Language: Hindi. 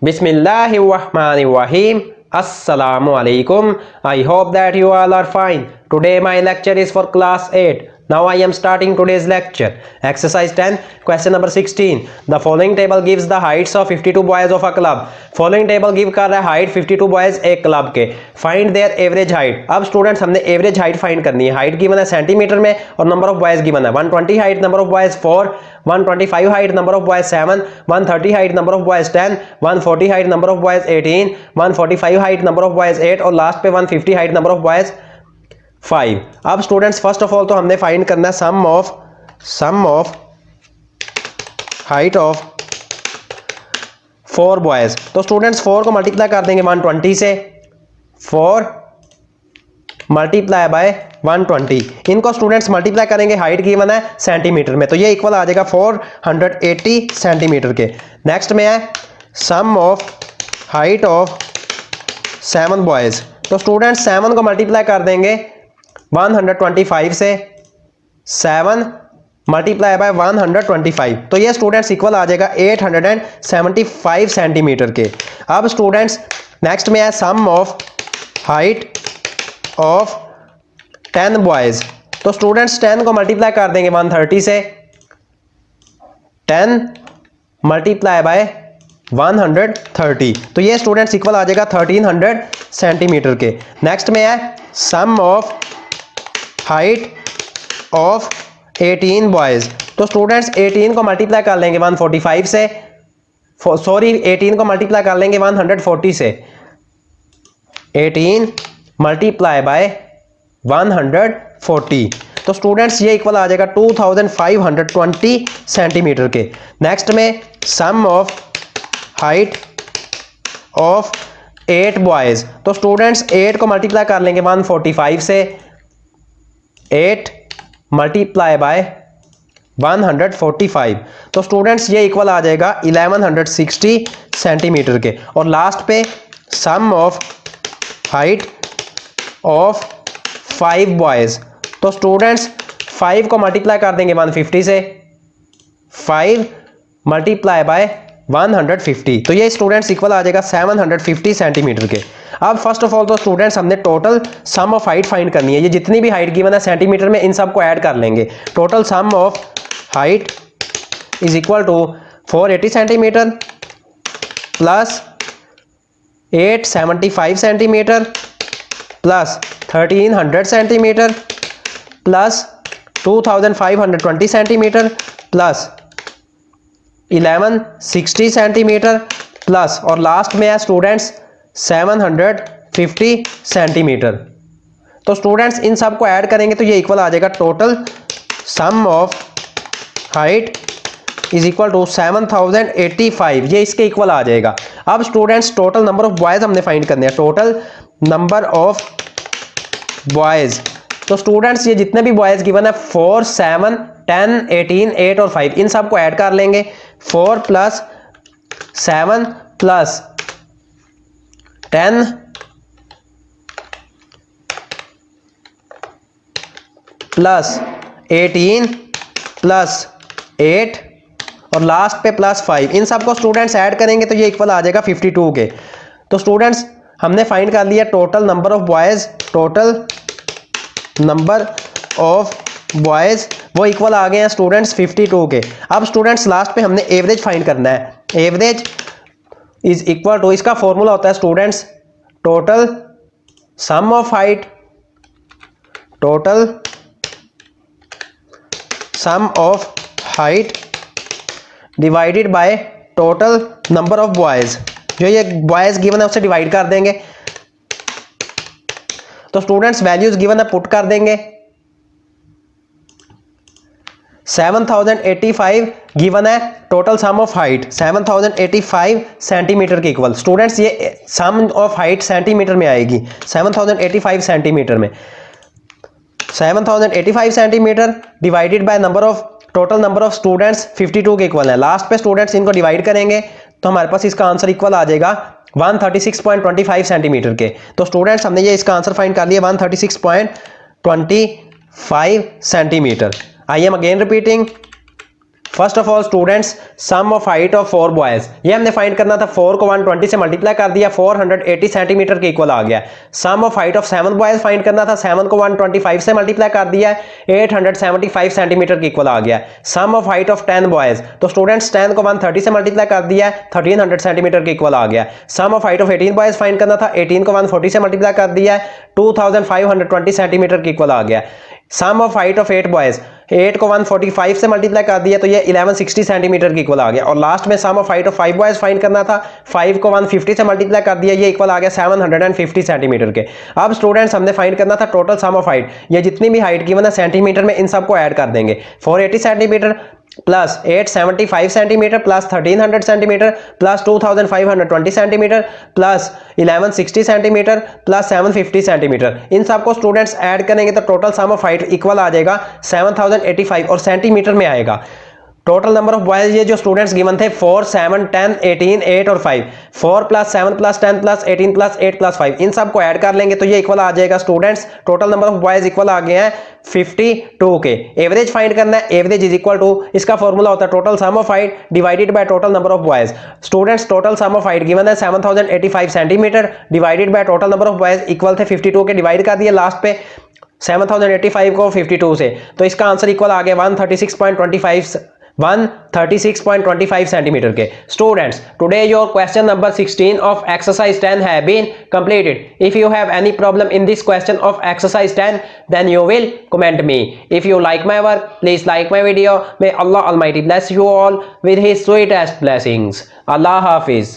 Bismillahirrahmanirrahim. Assalamu alaikum. I hope that you all are fine. Today my lecture is for class 8. Now I am starting today's lecture. Exercise 10, question number 16. The following table gives the heights of 52 boys of a club. Following table give कर रहा है हाइट 52 बॉयज एक क्लब के. Find there average height. अब स्टूडेंट्स हमने एवरेज हाइट फाइंड करनी है. हाइट गिवन है सेंटीमीटर में और नंबर ऑफ बॉयज गिवन है 120 height, number of boys 4, 125 height, number of boys 7, 130 height, number of boys 10, 140 height, number of boys 18, 145 height, number of boys 8 और लास्ट पे 150 हाइट, नंबर ऑफ बॉयज 5. अब स्टूडेंट्स फर्स्ट ऑफ ऑल तो हमने फाइंड करना है सम ऑफ हाइट ऑफ 4 बॉयज. तो स्टूडेंट्स 4 को मल्टीप्लाई कर देंगे 120 से. 4 मल्टीप्लाई बाय 120. इनको स्टूडेंट्स मल्टीप्लाई करेंगे, हाइट गिवन है सेंटीमीटर में, तो ये इक्वल आ जाएगा 480 सेंटीमीटर के. नेक्स्ट में है सम ऑफ हाइट ऑफ 7 बॉयज. तो स्टूडेंट्स 7 को मल्टीप्लाई कर देंगे 125 से. 7 मल्टीप्लाई बाय 125, तो ये स्टूडेंट्स इक्वल आ जाएगा 875 सेंटीमीटर के. अब स्टूडेंट्स नेक्स्ट में है सम ऑफ हाइट ऑफ 10 बॉयज. तो स्टूडेंट्स 10 को मल्टीप्लाई कर देंगे 130 से. 10 मल्टीप्लाई बाय 130, तो ये स्टूडेंट्स इक्वल आ जाएगा 1300 सेंटीमीटर के. नेक्स्ट में है सम ऑफ हाइट ऑफ 18 बॉयज. तो स्टूडेंट्स 18 को मल्टीप्लाई कर लेंगे 145 से. 18 को मल्टीप्लाई कर लेंगे 140 से. 18 मल्टीप्लाई बाय 140, तो स्टूडेंट्स ये इक्वल आ जाएगा 2520 सेंटीमीटर के. नेक्स्ट में sum of height of 8 boys. तो स्टूडेंट्स 8 को मल्टीप्लाई कर लेंगे 145 से. 8 मल्टीप्लाई बाय 145, तो स्टूडेंट्स ये इक्वल आ जाएगा 1160 सेंटीमीटर के. और लास्ट पे सम ऑफ हाइट ऑफ 5 बॉयज. तो स्टूडेंट्स 5 को मल्टीप्लाई कर देंगे 150 से. 5 मल्टीप्लाई बाय 150, तो ये स्टूडेंट्स इक्वल आ जाएगा 750 सेंटीमीटर के. अब फर्स्ट ऑफ ऑल तो स्टूडेंट्स हमने total sum of height find करनी है. ये जितनी भी हाइट गिवन है सेंटीमीटर में, इन सब को ऐड कर लेंगे. Total sum of height is equal to 480 centimetre plus 875 centimetre plus 1300 centimetre plus 2520 centimetre plus 1160 centimetre plus और लास्ट में है स्टूडेंट्स 750 सेंटीमीटर. तो स्टूडेंट्स इन सब को ऐड करेंगे तो ये इक्वल आ जाएगा total sum of height is equal to 7085. ये इसके इक्वल आ जाएगा. अब students total number of boys हमने फाइंड करने हैं. टोटल नंबर ऑफ बॉयज, तो स्टूडेंट्स ये जितने भी बॉयज गिवन है 4, 7, 10, 18, 8 और 5, इन सब को ऐड कर लेंगे. 4 प्लस 7 प्लस 10 प्लस 18 प्लस 8 और लास्ट पे प्लस 5, इन सब को स्टूडेंट्स ऐड करेंगे तो ये इक्वल आ जाएगा 52 के. तो स्टूडेंट्स हमने फाइंड कर लिया total number of boys. Total number of boys वो इक्वल आ गए हैं स्टूडेंट्स 52 के. अब स्टूडेंट्स लास्ट पे हमने एवरेज फाइंड करना है. एवरेज इज इक्वल टू, इसका फॉर्मूला होता है students total sum of height, total sum of height divided by total number of boys. जो ये बॉयज गिवन है उससे डिवाइड कर देंगे. तो स्टूडेंट्स वैल्यूज गिवन है पुट कर देंगे. 7085 गिवन है total sum of height 7085 centimetre के इक्वल. स्टूडेंट्स ये सम ऑफ हाइट सेंटीमीटर में आएगी 7085 सेंटीमीटर में. 7085 centimetre divided by number of total number of students 52 के इक्वल है. लास्ट पे स्टूडेंट्स इनको डिवाइड करेंगे तो हमारे पास इसका आंसर इक्वल आ जाएगा 136.25 सेंटीमीटर के. तो स्टूडेंट्स हमने ये इसका आंसर फाइंड कर लिया 136.25 centimetre. I am again repeating first of all students, sum of height of 4 boys, ये हमने फाइंड करना था। 4 को 120 से मल्टीप्लाई कर दिया, 480 सेंटीमीटर के इक्वल आ गया। Sum of height of 7 boys find करना था। 7 को 125 से मल्टीप्लाई कर दिया, 875 सेंटीमीटर के इक्वल आ गया। Sum of height of 10 boys, तो स्टूडेंट्स 10 को 130 से मल्टीप्लाई कर दिया, 1300 सेंटीमीटर के इक्वल आ गया। Sum of height of 18 boys find करना था। 18 को 140 से मल्टीप्लाई कर दिया, 2520 सेंटीमीटर के इक्वल आ गया। Sum of height of 8 boys, 8 को 145 से मल्टीप्लाई कर दिया तो ये 1160 सेंटीमीटर की इक्वल आ गया। और लास्ट में sum of height of 5 boys find करना था। 5 को 150 से मल्टीप्लाई कर दिया, ये इक्वल आ गया 750 सेंटीमीटर के। अब स्टूडेंट्स हमने फाइंड करना था टोटल सम ऑफ हाइट, ये जितनी भी हाइट गिवन है सेंटीमीटर में, इन सबको ऐड कर देंगे। 480 centimetre plus 875 centimetre plus 1300 centimetre plus 2520 centimetre plus 1160 centimetre plus 750 centimetre, इन सबको स्टूडेंट्स ऐड करेंगे तो total sum of height equal आ जाएगा 7085 और सेंटीमीटर में आएगा। टोटल नंबर ऑफ बॉयज ये जो स्टूडेंट्स गिवन थे 4, 7, 10, 18, 8 और 5, 4 plus 7 plus 10 plus 18 plus 8 plus 5, इन सबको ऐड कर लेंगे तो ये इक्वल आ जाएगा students. Total number of boys equal आ गए हैं 52 के। एवरेज फाइंड करना है, एवरेज इज इक्वल टू, इसका फॉर्मूला होता है total sum of height divided by total number of boys. Students total sum of height given है 7085 centimetre divided by total number of boys equal थे 52 के, डिवाइड कर दिए लास्ट पे 7085 को 52 से, तो इसका आंसर इक्वल आ गया 136.25 सेंटीमीटर के। Students today your question number 16 of exercise 10 have been completed. If you have any problem in this question of exercise 10, then you will comment me. If you like my work, please like my video. May Allah Almighty bless you all with his sweetest blessings. Allah Hafiz.